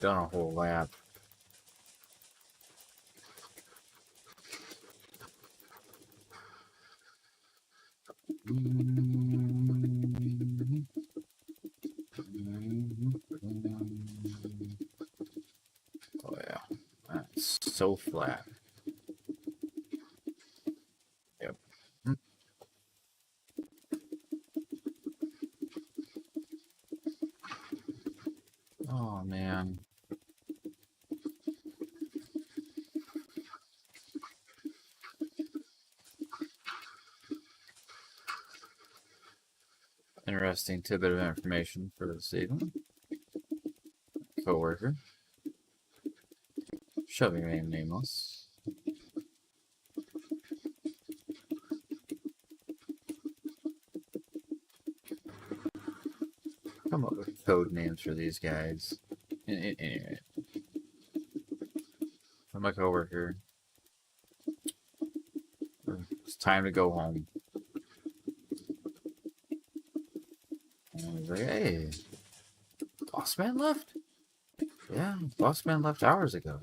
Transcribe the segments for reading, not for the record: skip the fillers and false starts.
done a whole lap. Oh yeah, that's so flat. Yep. Oh man. Interesting tidbit of information for this evening. Coworker shall remain nameless. Come up with code names for these guys. Anyway, I'm a coworker. It's time to go home. And he's like, hey, boss man left? Yeah, boss man left hours ago.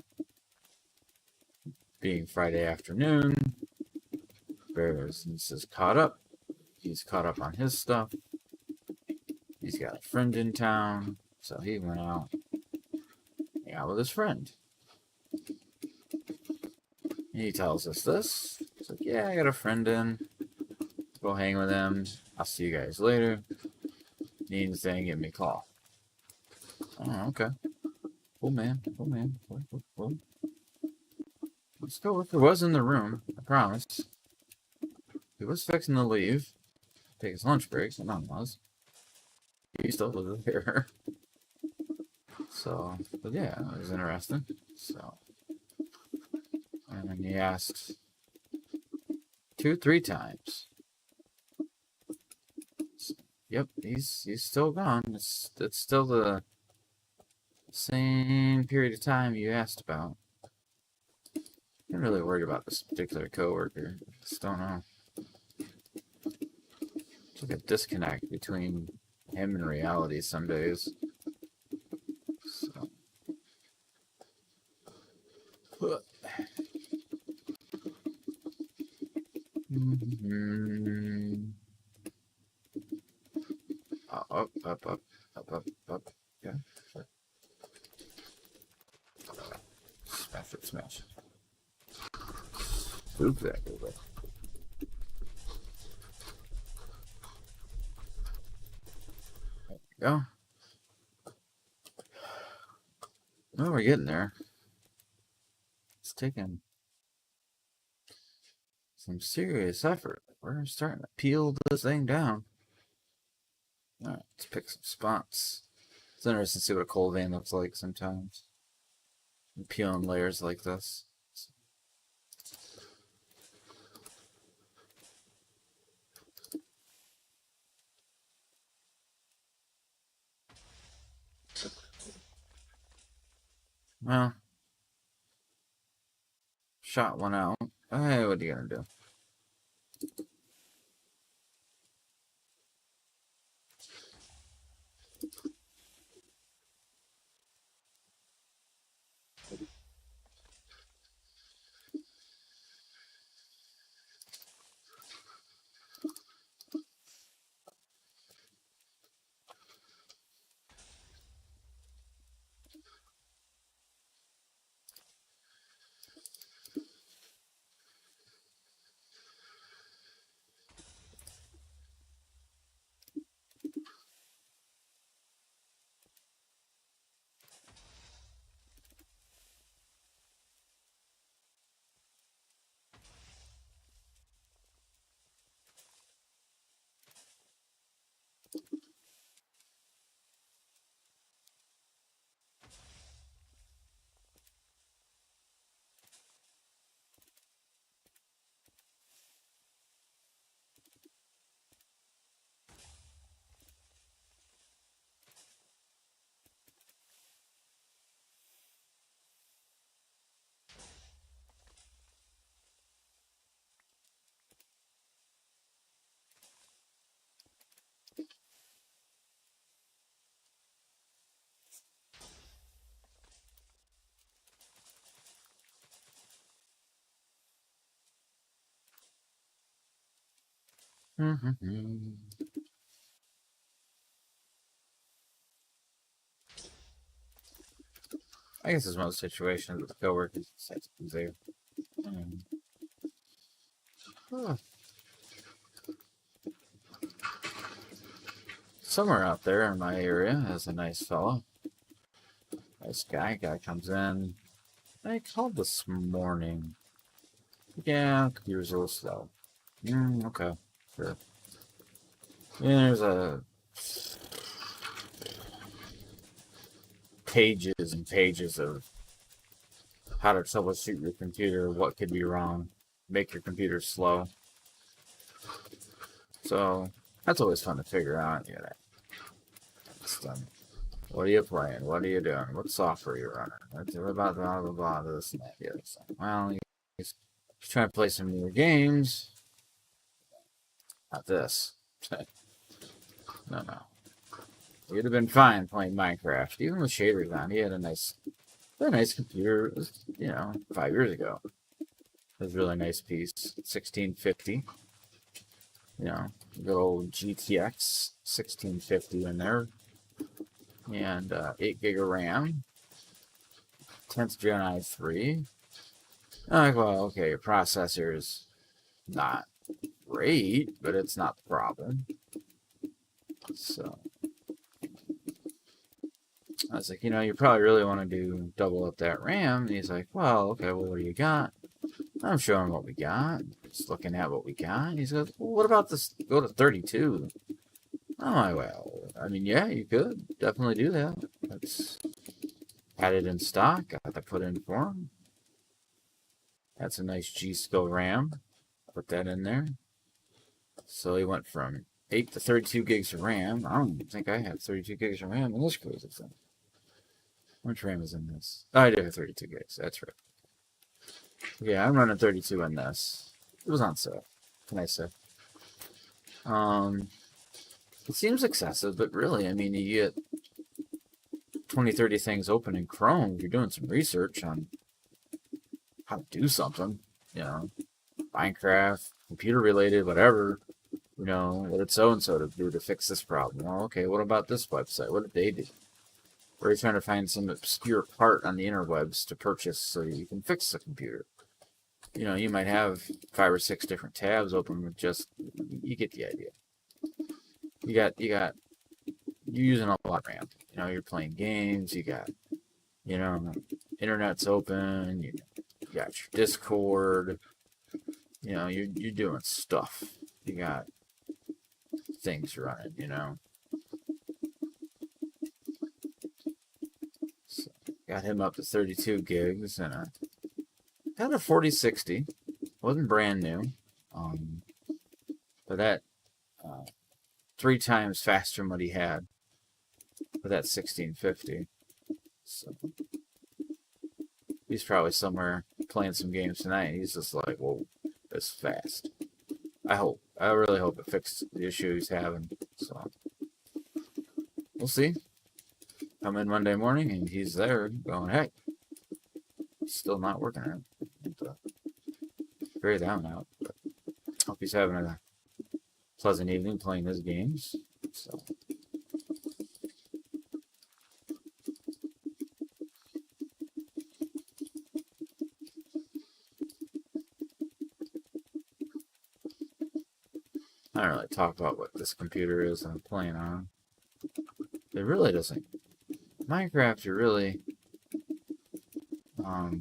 Being Friday afternoon, Bears is caught up. He's caught up on his stuff. He's got a friend in town, so he went out. Hang out with his friend. He tells us this. He's like, yeah, I got a friend in. Go hang with him. I'll see you guys later. Need anything, give me a call. Oh, okay. Cool, man. Cool, man. Cool. Let's go. If it was in the room, I promise. He was fixing to leave. Take his lunch break. So none was. He still was there. So, but yeah, it was interesting. So, and then he asks 2-3 times. So, yep, he's still gone. It's still the same period of time you asked about. I'm really worried about this particular coworker. Just don't know. It's like a disconnect between him and reality some days. So. Up. Yeah. Smash. Move that over. There we go. Well, we're getting there. It's taking some serious effort. We're starting to peel this thing down. Alright, let's pick some spots. It's interesting to see what a cold vein looks like sometimes. And peeling layers like this. Well, shot one out. Hey, what are you gonna do? I guess it's most situations with coworkers. There. Somewhere out there in my area is a nice fella. Nice guy. Guy comes in. I called this morning. Yeah, computer's a little slow. Okay, sure. Yeah, there's a pages and pages of how to troubleshoot your computer, what could be wrong, make your computer slow. So that's always fun to figure out. Yeah, that's done. What are you playing? What are you doing? What software are you running? What about blah blah blah this and that the other thing? Well, he's trying to play some newer games. Not this. No. He'd have been fine playing Minecraft, even with shaders on. He had a nice computer. It was, 5 years ago. It was a really nice piece. 1650. Good old GTX 1650 in there. And 8 gig of RAM. 10th Gen i3. I'm like, well, okay, your processor is not great, but it's not the problem. So I was like, you probably really want to do double up that RAM. And he's like, well, okay, well, what do you got? I'm showing what we got. Just looking at what we got. He says, well, what about this? Go to 32. I'm like, well, I mean, yeah, you could definitely do that. That's had it in stock. Got that put in for him. That's a nice G-Skill RAM. Put that in there. So he went from 8 to 32 gigs of RAM. I don't even think I have 32 gigs of RAM in this crazy thing. How much RAM is in this? Oh, I do have 32 gigs. That's right. Yeah, I'm running 32 in this. It was on sale. Can I say? It seems excessive, but really, I mean, you get 20, 30 things open in Chrome. You're doing some research on how to do something, Minecraft, computer related, whatever, what did so-and-so do to fix this problem? Well, okay, what about this website? What did they do? Or are you trying to find some obscure part on the interwebs to purchase so you can fix the computer? You might have 5 or 6 different tabs open with you get the idea. You're using a lot of RAM. You're playing games, internet's open, you got your Discord, you're doing stuff. You got things running, So got him up to 32 gigs and had a 4060. Wasn't brand new. But that 3 times faster than what he had with that 1650. So he's probably somewhere playing some games tonight. He's just like, whoa, that's fast. I really hope it fixed the issue he's having. So we'll see. Come in Monday morning and he's there going, hey, still not working out. Very down out. But hope he's having a pleasant evening playing his games. So I don't really talk about what this computer is I'm playing on. It really doesn't. Minecraft, you're really more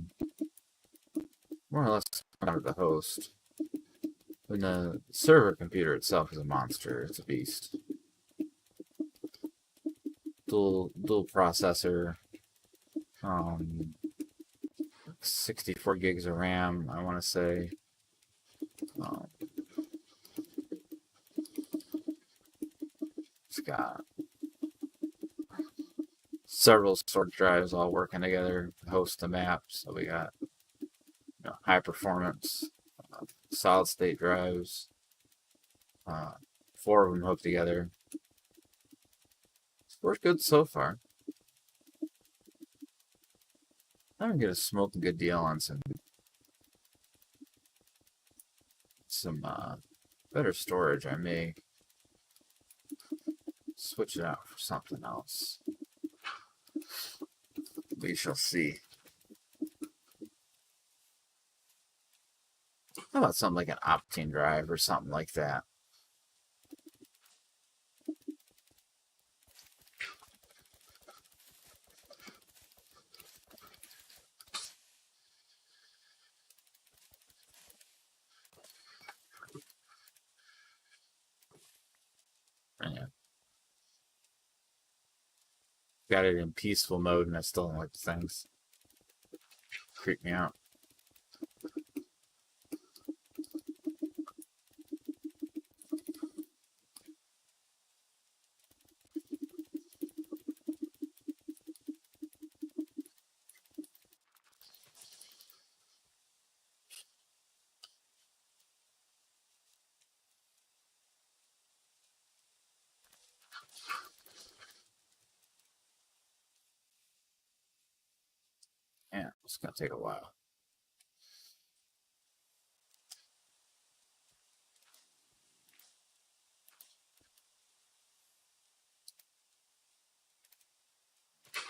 or less under the host. And the server computer itself is a monster. It's a beast. Dual processor. 64 gigs of RAM, I want to say. It's got several storage drives all working together to host the map. So we got high performance solid state drives. 4 of them hooked together. It's worked good so far. I'm gonna get a smoking good deal on some better storage, I may switch it out for something else. We shall see. How about something like an Optane drive or something like that? Yeah. Got it in peaceful mode and I still don't like the things. Creep me out. Yeah, it's gonna take a while.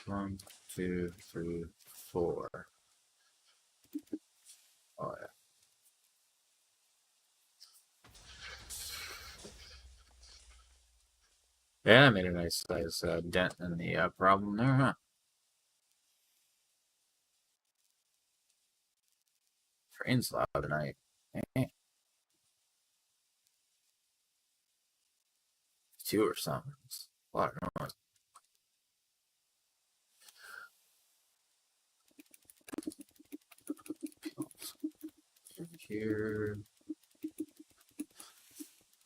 One, two, three, four. Oh yeah. Yeah, I made a nice size dent in the problem there, huh? Train's loud tonight. Two or something. It's a lot of noise. Here.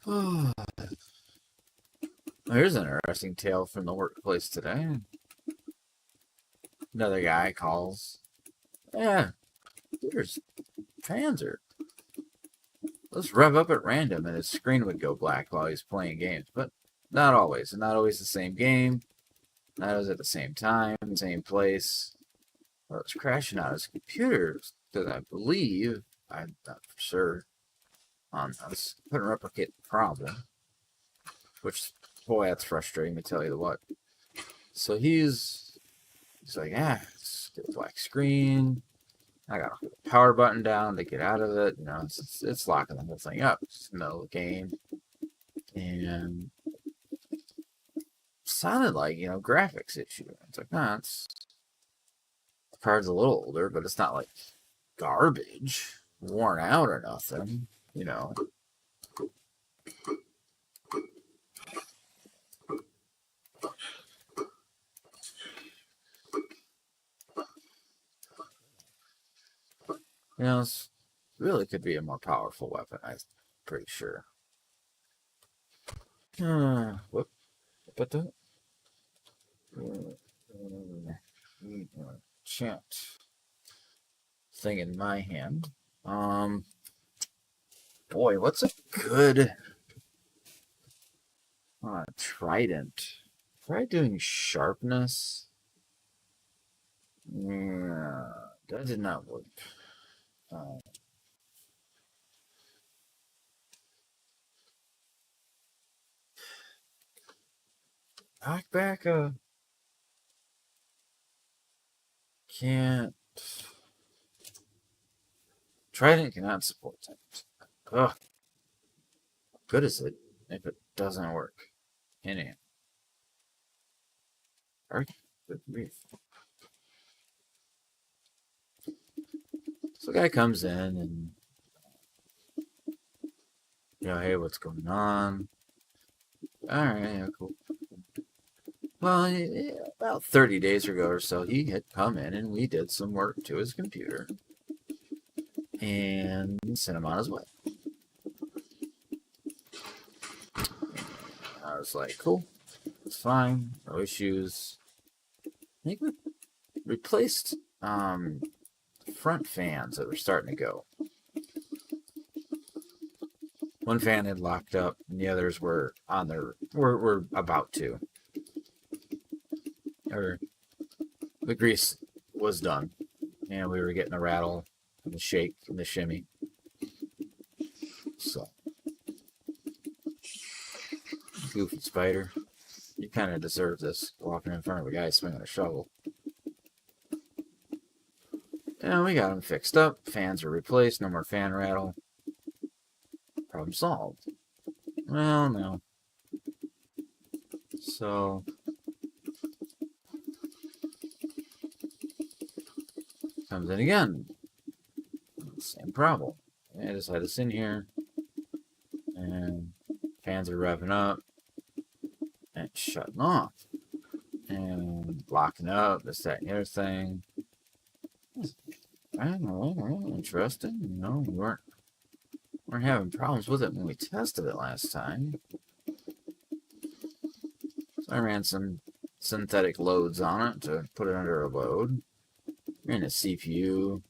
Oh. Here's an interesting tale from the workplace today. Another guy calls. Yeah, there's fans are. Let's rev up at random, and his screen would go black while he's playing games, but not always. And not always the same game. Not always at the same time, same place. Well, it's crashing out his computer because I believe, I'm not for sure on this, couldn't replicate the problem. Which, boy, that's frustrating to tell you what. So he's like, it's get a black screen. I gotta put the power button down to get out of it. You know, it's locking the whole thing up. It's in the middle of the game. And sounded like, graphics issue. It's like, nah, the card's a little older, but it's not like garbage, worn out or nothing, This really could be a more powerful weapon, I'm pretty sure. Whoop. But the chant thing in my hand. Boy, what's a good trident? Try doing sharpness. Yeah, that did not work. Back. Can't. Trident cannot support that. Ugh. Good is it if it doesn't work? Anyhow. Good grief. So the guy comes in and, hey, what's going on? All right, yeah, cool. Well, about 30 days ago or so, he had come in and we did some work to his computer and sent him on his way. I was like, cool, it's fine, no issues. I think we replaced front fans that were starting to go. One fan had locked up, and the others were on their were about to. Or the grease was done, and we were getting the rattle and the shake and the shimmy. So Goofy spider. You kind of deserve this, walking in front of a guy swinging a shovel. And we got them fixed up. Fans are replaced. No more fan rattle. Problem solved. Well, no. So, comes in again. Same problem. I just had this in here. And fans are revving up. And shutting off. And locking up. This, that, and the other thing. I don't know. Interesting. You know, we weren't having problems with it when we tested it last time. So I ran some synthetic loads on it to put it under a load. Ran a CPU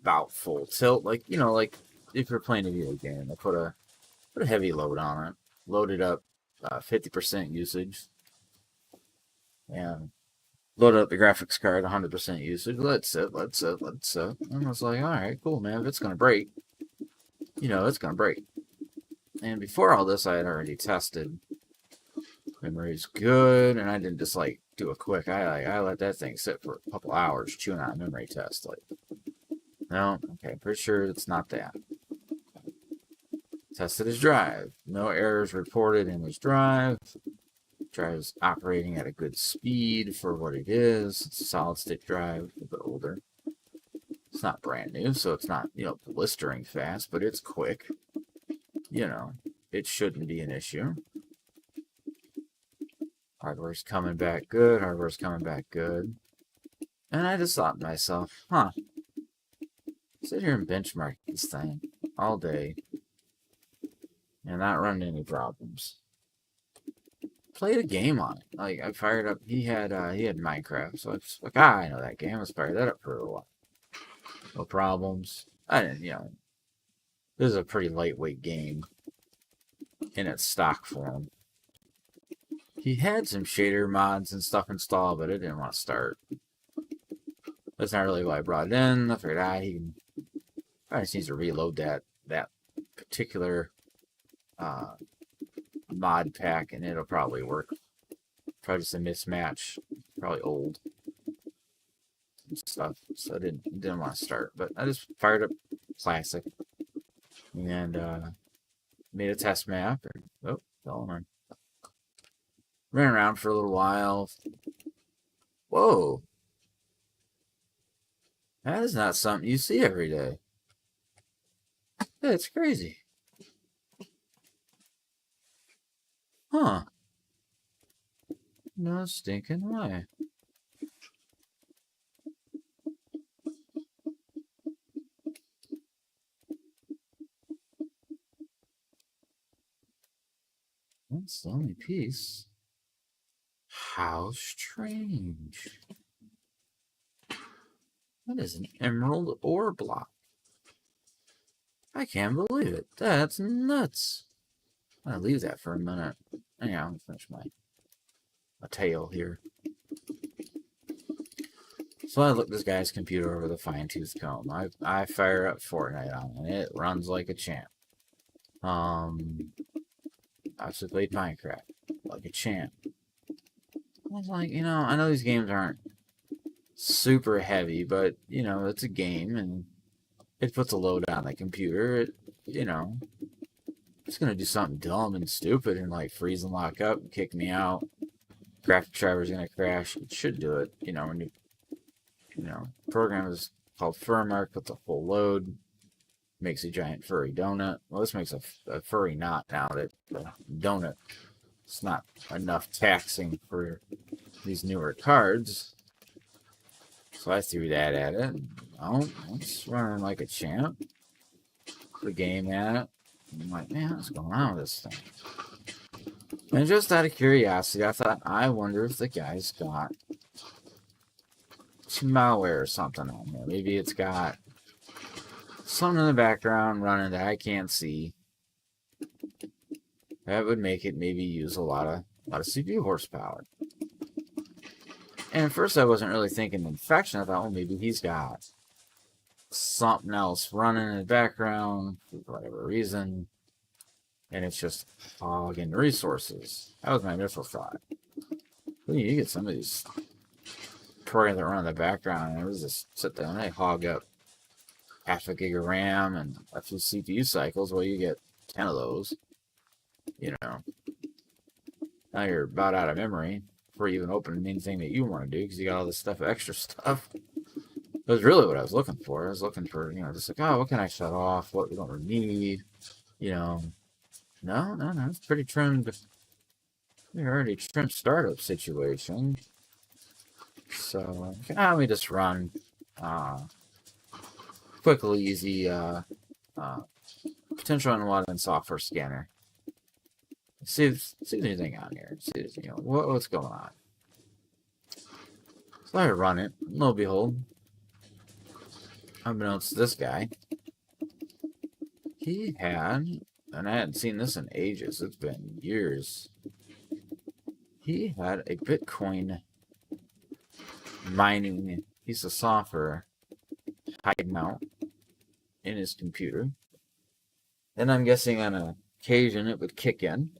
about full tilt, like, you know, like if you're playing a video game, I put a heavy load on it, loaded up 50% usage, and loaded up the graphics card 100% usage. Let's sit. And I was like, all right, cool, man. If it's gonna break, you know, it's gonna break. And before all this, I had already tested. Memory's good, and I didn't just like do a quick. I let that thing sit for a couple hours chewing on a memory test. Like, no, okay, pretty sure it's not that. Tested his drive. No errors reported in his drive. Drive's operating at a good speed for what it is. It's a solid state drive, a bit older. It's not brand new, so it's not, you know, blistering fast, but it's quick. You know, it shouldn't be an issue. Hardware's coming back good. Hardware's coming back good. And I just thought to myself, huh, sit here and benchmark this thing all day and not run into any problems. Played a game on it. Like, I fired up, he had Minecraft, so I was like, I know that game. Let's fire that up for a while. No problems. I didn't, you know, this is a pretty lightweight game in its stock form. He had some shader mods and stuff installed, but it didn't want to start. That's not really why I brought it in. I figured, he probably just needs to reload that particular mod pack, and it'll probably work. Probably just a mismatch. Probably old and stuff. So I didn't want to start, but I just fired up Classic and made a test map. Oh, fell on. Ran around for a little while. Whoa. That is not something you see every day. It's crazy. Huh. No stinking way. That's the only piece. How strange. That is an emerald ore block. I can't believe it. That's nuts. I'll leave that for a minute. Hang on, finish my tail here. So I look this guy's computer over the fine-tooth comb. I fire up Fortnite on it, and it runs like a champ. I also played Minecraft like a champ. I was like, you know, I know these games aren't super heavy, but, you know, it's a game, and it puts a load on the computer. It, you know, it's going to do something dumb and stupid and, like, freeze and lock up and kick me out. Graphics driver's going to crash. It should do it, you know, when you know, program is called firmware, puts a full load, makes a giant furry donut. Well, this makes a furry knot now that the donut. It's not enough taxing for these newer cards. So I threw that at it. Oh, it's running like a champ. The game at it. I'm like, man, what's going on with this thing? And just out of curiosity, I thought, I wonder if the guy's got some malware or something on there. Maybe it's got something in the background running that I can't see. That would make it maybe use a lot of CPU horsepower. And at first I wasn't really thinking infection. I thought, well, maybe he's got something else running in the background for whatever reason. and it's just hogging resources. That was my initial thought. Well, you get some of these programs that run in the background, and it was just sit there and they hog up half a gig of RAM and a few CPU cycles. Well, you get 10 of those. You know, now you're about out of memory before you even open anything that you want to do because you got all this stuff, extra stuff. That's really what I was looking for. I was looking for, just like, oh, what can I shut off? What we don't really need? No. It's pretty trimmed. We're already trimmed startup situation. So, let me just run quickly, easy potential unwanted software scanner. See if there's anything on here. See, what's going on. So I run it. Lo and behold, unbeknownst to this guy, he had, and I hadn't seen this in ages, it's been years, he had a Bitcoin mining piece of software hiding out in his computer. And I'm guessing on occasion it would kick in.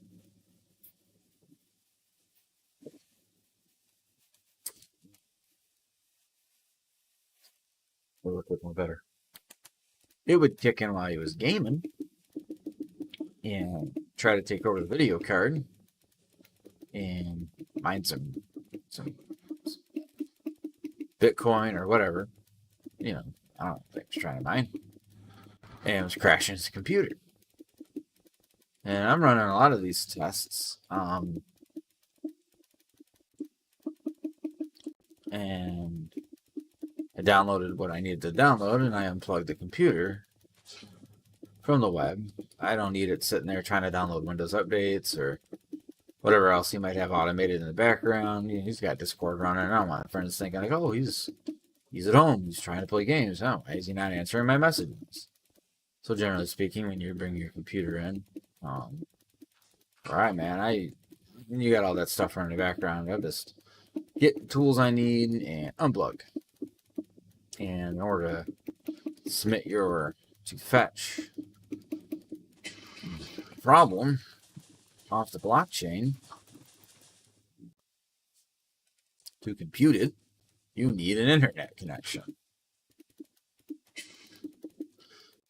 It'll look more better. It would kick in while he was gaming and try to take over the video card and mine some Bitcoin or whatever. I don't know what he was trying to mine. And it was crashing his computer. And I'm running a lot of these tests. And I downloaded what I needed to download, and I unplugged the computer from the web. I don't need it sitting there trying to download Windows updates or whatever else he might have automated in the background. He's got Discord running. I don't want friends thinking like, oh, he's at home. He's trying to play games. Oh, why is he not answering my messages? So generally speaking, when you bring your computer in, all right, man, you got all that stuff running in the background. I just get the tools I need and unplug. And in order to submit to fetch problem off the blockchain to compute it, you need an internet connection.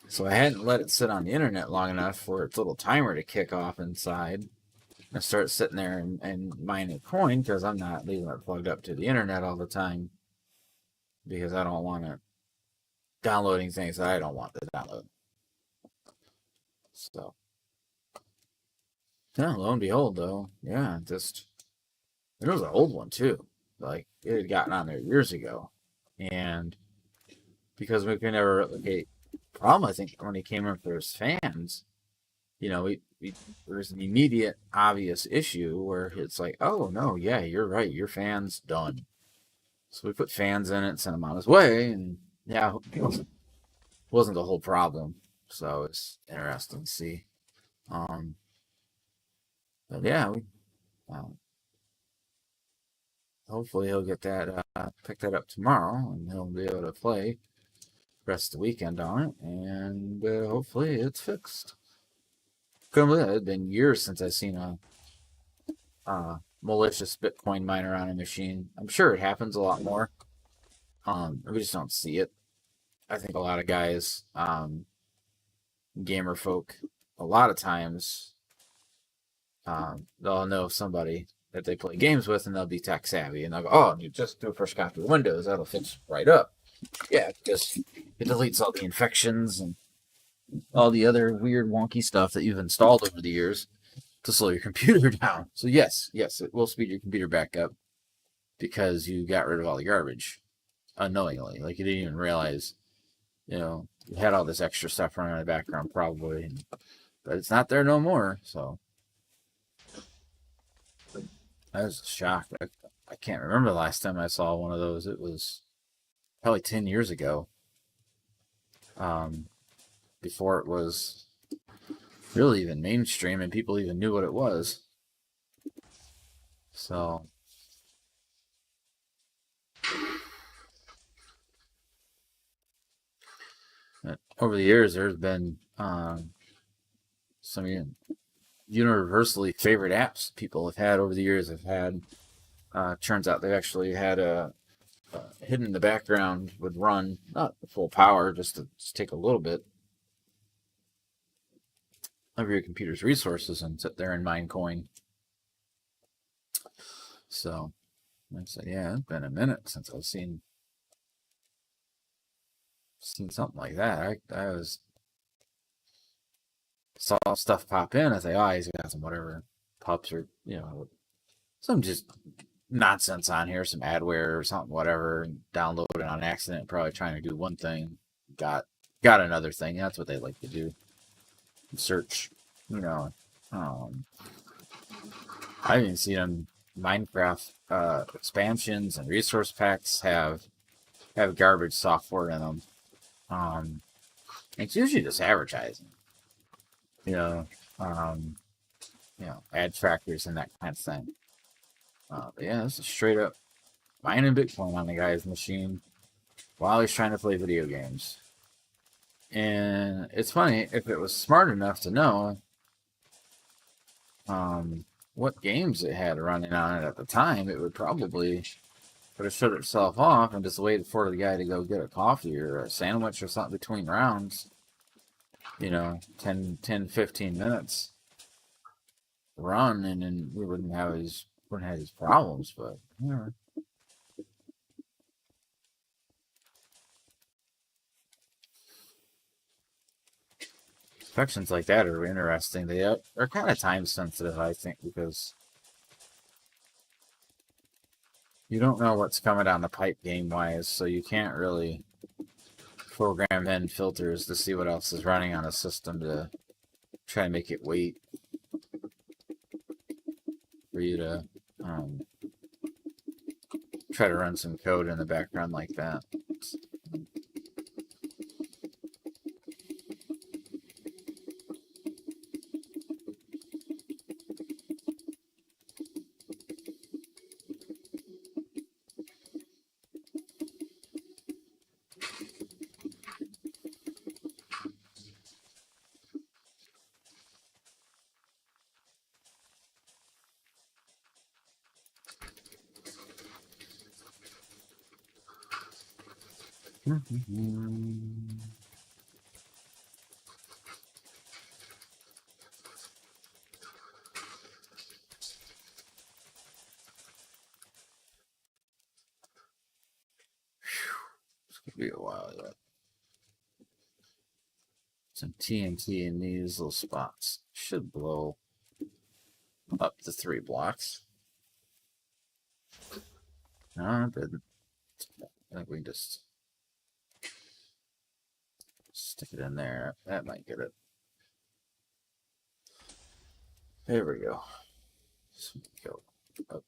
So I hadn't let it sit on the internet long enough for its little timer to kick off inside and start sitting there and mining coin, because I'm not leaving it plugged up to the internet all the time because I don't want it downloading things that I don't want to download. So, yeah, lo and behold, though, yeah, it was an old one too. Like, it had gotten on there years ago. And because we could never replicate problem, I think, when he came in for his fans, there's an immediate, obvious issue where it's like, oh, no, yeah, you're right, your fan's done. So we put fans in it, sent him on his way, and yeah, it wasn't the whole problem. So it's interesting to see. But yeah, hopefully he'll get that, pick that up tomorrow, and he'll be able to play the rest of the weekend on it, and hopefully it's fixed. Couldn't believe it. It's been years since I've seen a malicious Bitcoin miner on a machine. I'm sure it happens a lot more. We just don't see it. I think a lot of guys, gamer folk, a lot of times, they'll know somebody that they play games with, and they'll be tech savvy, and they'll go, oh, you just do a fresh copy of Windows, that'll fix right up. Yeah, because it deletes all the infections and all the other weird wonky stuff that you've installed over the years to slow your computer down. So yes, it will speed your computer back up because you got rid of all the garbage unknowingly. Like, you didn't even realize, you had all this extra stuff running in the background probably, but it's not there no more. So I was shocked. I can't remember the last time I saw one of those. It was probably 10 years ago. Before it was really even mainstream and people even knew what it was. So over the years, there's been some universally favorite apps people have had over the years have had. Turns out they've actually had a hidden in the background would run, not full power, just to take a little bit of your computer's resources and sit there and mine coin. So I said, yeah, it's been a minute since I've seen something like that. I was saw stuff pop in. I say, oh, he's got some whatever pups or some just nonsense on here, some adware or something, whatever. Downloaded on accident, probably trying to do one thing, got another thing. That's what they like to do. Search, I've even seen them Minecraft expansions and resource packs have garbage software in them. It's usually just advertising, um, ad trackers and that kind of thing. But yeah, this is straight up mining Bitcoin on the guy's machine while he's trying to play video games. And it's funny, if it was smart enough to know what games it had running on it at the time, it would probably have shut itself off and just waited for the guy to go get a coffee or a sandwich or something between rounds. 10, 15 minutes run, and then we wouldn't have his problems. But yeah. Sections like that are interesting. They are kind of time sensitive, I think, because you don't know what's coming down the pipe game wise, so you can't really program in filters to see what else is running on a system to try to make it wait for you to try to run some code in the background like that. It's gonna be a while yet. Some TNT in these little spots should blow up to 3 blocks. No, it didn't. I think we can just stick it in there. That might get it. There we go. So go up